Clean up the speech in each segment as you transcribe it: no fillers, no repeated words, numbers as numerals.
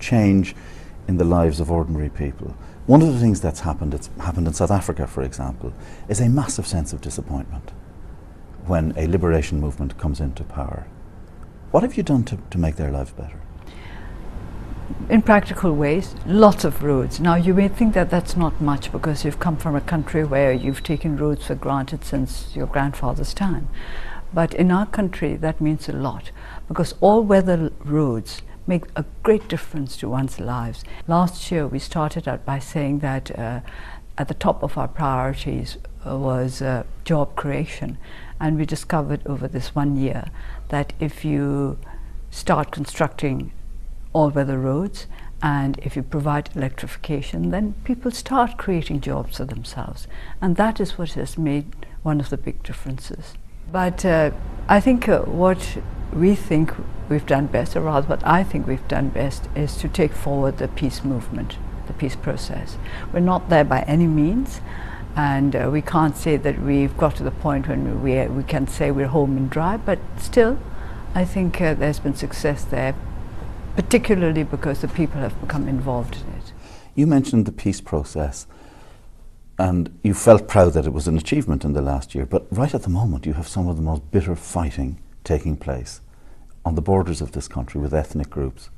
change in the lives of ordinary people. One of the things it's happened in South Africa, for example, is a massive sense of disappointment when a liberation movement comes into power. What have you done to make their lives better? In practical ways, lots of roads. Now you may think that that's not much because you've come from a country where you've taken roads for granted since your grandfather's time. But in our country that means a lot because all-weather roads make a great difference to one's lives. Last year we started out by saying that at the top of our priorities was job creation, and we discovered over this 1 year that if you start constructing all-weather roads and if you provide electrification, then people start creating jobs for themselves, and that is what has made one of the big differences. But I think what we think we've done best, or rather what I think we've done best, is to take forward the peace movement, the peace process. We're not there by any means, and we can't say that we've got to the point when we can say we're home and dry, but still I think there's been success there, particularly because the people have become involved in it. You mentioned the peace process, and you felt proud that it was an achievement in the last year, but right at the moment you have some of the most bitter fighting taking place on the borders of this country with ethnic groups.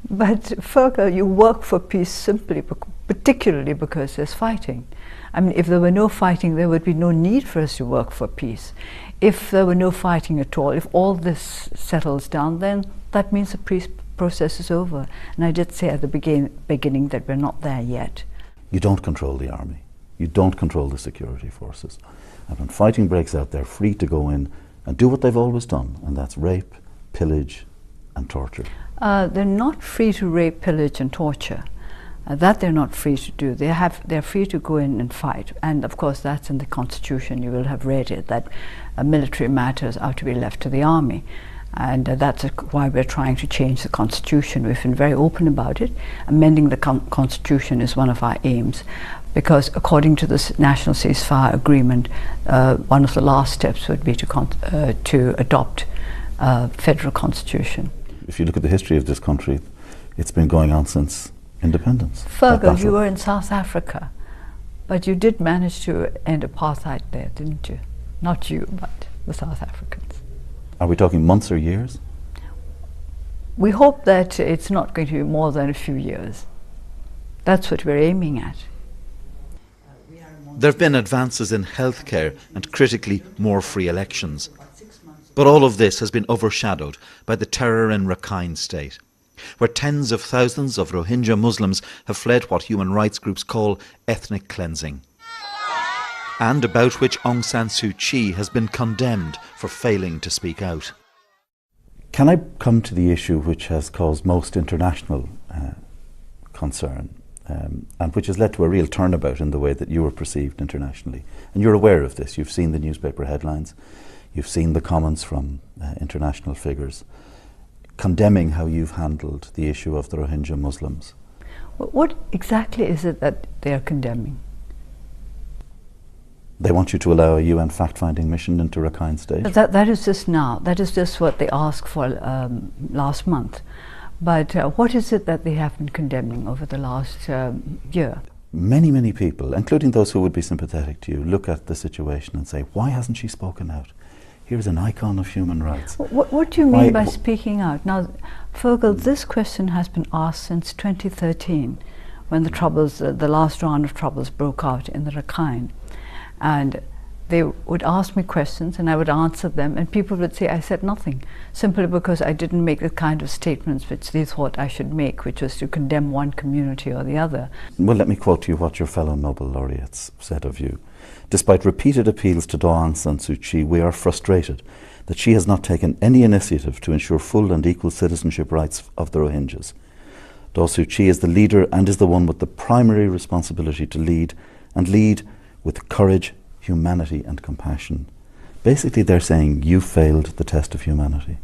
But Fergal, you work for peace simply, particularly because there's fighting. I mean, if there were no fighting, there would be no need for us to work for peace. If there were no fighting at all, if all this settles down, then that means the peace process is over. And I did say at the beginning that we're not there yet. You don't control the army. You don't control the security forces. And when fighting breaks out, they're free to go in and do what they've always done, and that's rape, pillage and torture. They're not free to rape, pillage and torture. That they're not free to do. They're free to go in and fight, and of course that's in the Constitution. You will have read it, that military matters are to be left to the army, and that's why we're trying to change the Constitution. We've been very open about it. Amending the Constitution is one of our aims, because according to the National Ceasefire Agreement, one of the last steps would be to adopt a federal constitution. If you look at the history of this country, it's been going on since independence. Fergal, you were in South Africa, but you did manage to end apartheid there, didn't you? Not you, but the South Africans. Are we talking months or years? We hope that it's not going to be more than a few years. That's what we're aiming at. There have been advances in healthcare and, critically, more free elections. But all of this has been overshadowed by the terror in Rakhine State, where tens of thousands of Rohingya Muslims have fled what human rights groups call ethnic cleansing, and about which Aung San Suu Kyi has been condemned for failing to speak out. Can I come to the issue which has caused most international concern, and which has led to a real turnabout in the way that you were perceived internationally? And you're aware of this. You've seen the newspaper headlines. You've seen the comments from international figures condemning how you've handled the issue of the Rohingya Muslims. What exactly is it that they are condemning? They want you to allow a UN fact-finding mission into Rakhine State? That is just now. That is just what they asked for last month. But what is it that they have been condemning over the last year? Many, many people, including those who would be sympathetic to you, look at the situation and say, why hasn't she spoken out? Here's an icon of human rights. What do you mean by speaking out? Now, Fergal, this question has been asked since 2013, when the troubles, the last round of troubles broke out in the Rakhine. And they would ask me questions and I would answer them, and people would say I said nothing, simply because I didn't make the kind of statements which they thought I should make, which was to condemn one community or the other. Well, let me quote to you what your fellow Nobel laureates said of you. Despite repeated appeals to Aung San Suu Kyi, we are frustrated that she has not taken any initiative to ensure full and equal citizenship rights of the Rohingyas. Aung San Suu Kyi is the leader and is the one with the primary responsibility to lead, and lead with courage, humanity and compassion. Basically they're saying you failed the test of humanity.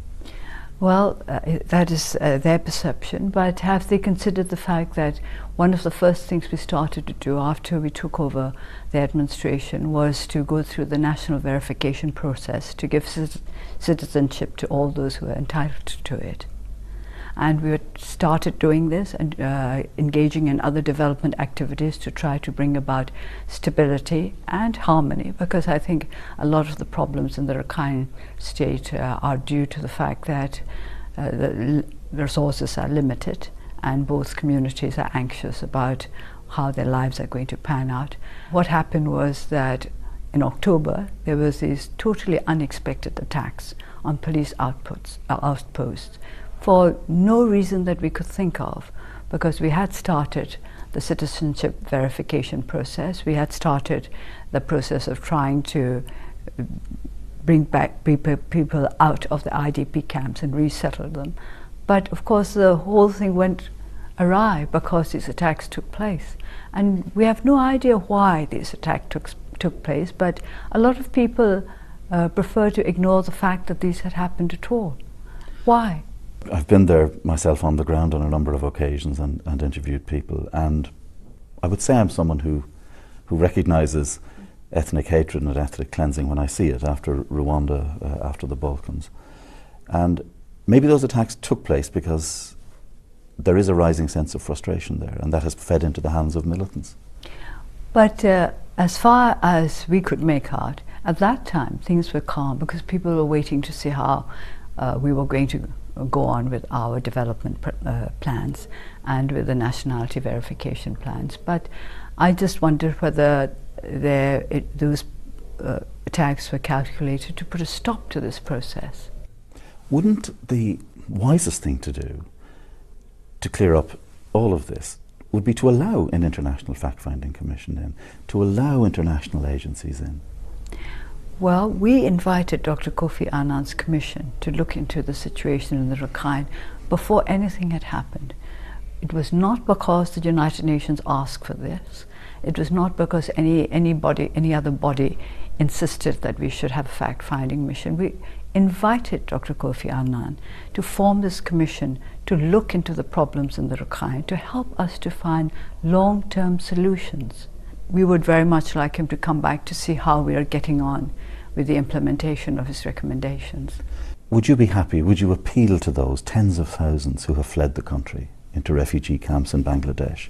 Well, that is their perception, but have they considered the fact that one of the first things we started to do after we took over the administration was to go through the national verification process to give citizenship to all those who are entitled to it. And we started doing this and engaging in other development activities to try to bring about stability and harmony, because I think a lot of the problems in the Rakhine state are due to the fact that the resources are limited and both communities are anxious about how their lives are going to pan out. What happened was that in October there was these totally unexpected attacks on police outposts for no reason that we could think of, because we had started the citizenship verification process, we had started the process of trying to bring back people out of the IDP camps and resettle them. But of course the whole thing went awry because these attacks took place. And we have no idea why these attacks took place, but a lot of people prefer to ignore the fact that these had happened at all. Why? I've been there myself on the ground on a number of occasions and interviewed people, and I would say I'm someone who recognises ethnic hatred and ethnic cleansing when I see it after Rwanda, after the Balkans. And maybe those attacks took place because there is a rising sense of frustration there, and that has fed into the hands of militants. But as far as we could make out, at that time things were calm because people were waiting to see how we were going to go on with our development plans and with the nationality verification plans. But I just wondered whether those attacks were calculated to put a stop to this process. Wouldn't the wisest thing to do to clear up all of this would be to allow an international fact-finding commission in, to allow international agencies in? Well, we invited Dr. Kofi Annan's commission to look into the situation in the Rakhine before anything had happened. It was not because the United Nations asked for this. It was not because any other body insisted that we should have a fact-finding mission. We invited Dr. Kofi Annan to form this commission to look into the problems in the Rakhine, to help us to find long-term solutions. We would very much like him to come back to see how we are getting on with the implementation of his recommendations. Would you be happy, would you appeal to those tens of thousands who have fled the country into refugee camps in Bangladesh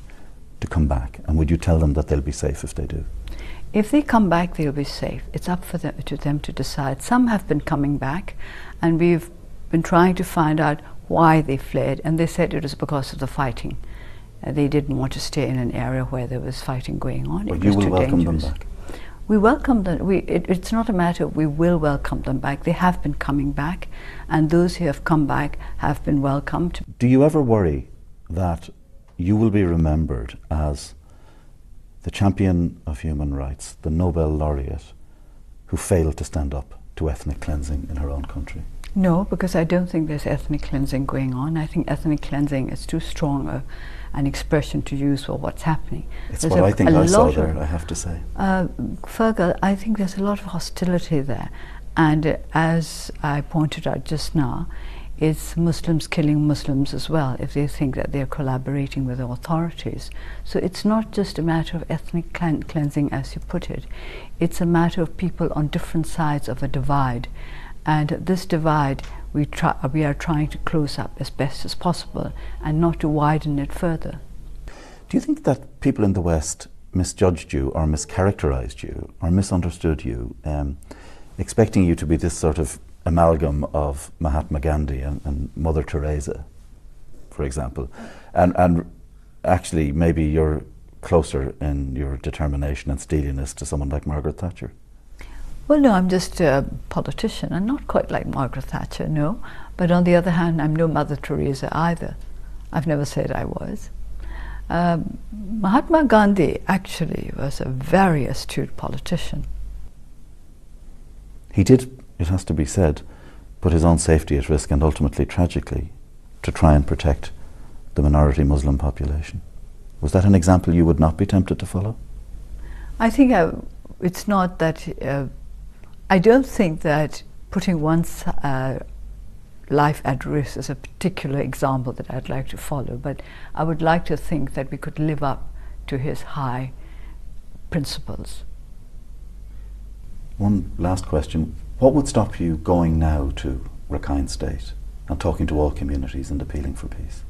to come back, and would you tell them that they'll be safe if they do? If they come back, they'll be safe. It's up for them to decide. Some have been coming back, and we've been trying to find out why they fled, and they said it was because of the fighting. They didn't want to stay in an area where there was fighting going on. But you will welcome them back? We welcome them. It's not a matter of we will welcome them back. They have been coming back, and those who have come back have been welcomed. Do you ever worry that you will be remembered as the champion of human rights, the Nobel laureate who failed to stand up to ethnic cleansing in her own country? No, because I don't think there's ethnic cleansing going on. I think ethnic cleansing is too strong an expression to use for what's happening. It's what I think I saw there, I have to say. Fergal, I think there's a lot of hostility there. And as I pointed out just now, it's Muslims killing Muslims as well if they think that they're collaborating with the authorities. So it's not just a matter of ethnic cleansing, as you put it. It's a matter of people on different sides of a divide. And this divide we are trying to close up as best as possible and not to widen it further. Do you think that people in the West misjudged you or mischaracterized you or misunderstood you, expecting you to be this sort of amalgam of Mahatma Gandhi and Mother Teresa, for example, and actually maybe you're closer in your determination and steeliness to someone like Margaret Thatcher? Well, no, I'm just a politician. I'm not quite like Margaret Thatcher, no. But on the other hand, I'm no Mother Teresa either. I've never said I was. Mahatma Gandhi actually was a very astute politician. He did, it has to be said, put his own safety at risk and ultimately, tragically, to try and protect the minority Muslim population. Was that an example you would not be tempted to follow? I think it's not that... I don't think that putting one's life at risk is a particular example that I'd like to follow, but I would like to think that we could live up to his high principles. One last question. What would stop you going now to Rakhine State and talking to all communities and appealing for peace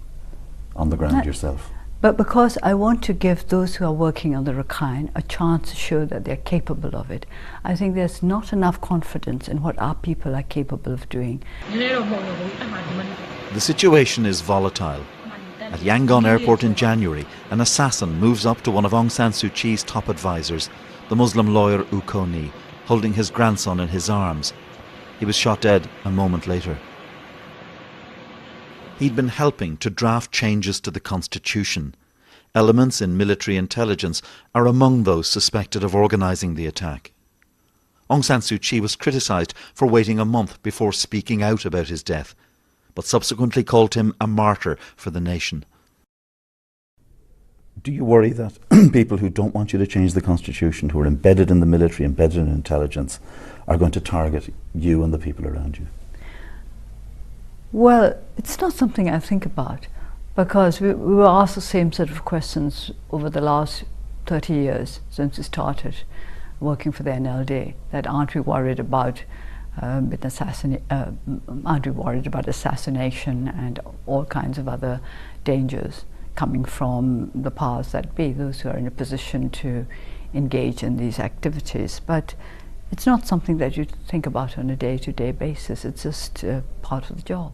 on the ground yourself? But because I want to give those who are working on the Rakhine a chance to show that they're capable of it, I think there's not enough confidence in what our people are capable of doing. The situation is volatile. At Yangon airport in January, an assassin moves up to one of Aung San Suu Kyi's top advisors, the Muslim lawyer U Koni, holding his grandson in his arms. He was shot dead a moment later. He'd been helping to draft changes to the constitution. Elements in military intelligence are among those suspected of organising the attack. Aung San Suu Kyi was criticised for waiting a month before speaking out about his death, but subsequently called him a martyr for the nation. Do you worry that people who don't want you to change the constitution, who are embedded in the military, embedded in intelligence, are going to target you and the people around you? Well, it's not something I think about, because we were asked the same sort of questions over the last 30 years since we started working for the NLD, that aren't we worried about assassination and all kinds of other dangers coming from the powers that be, those who are in a position to engage in these activities. But it's not something that you think about on a day-to-day basis. It's just part of the job.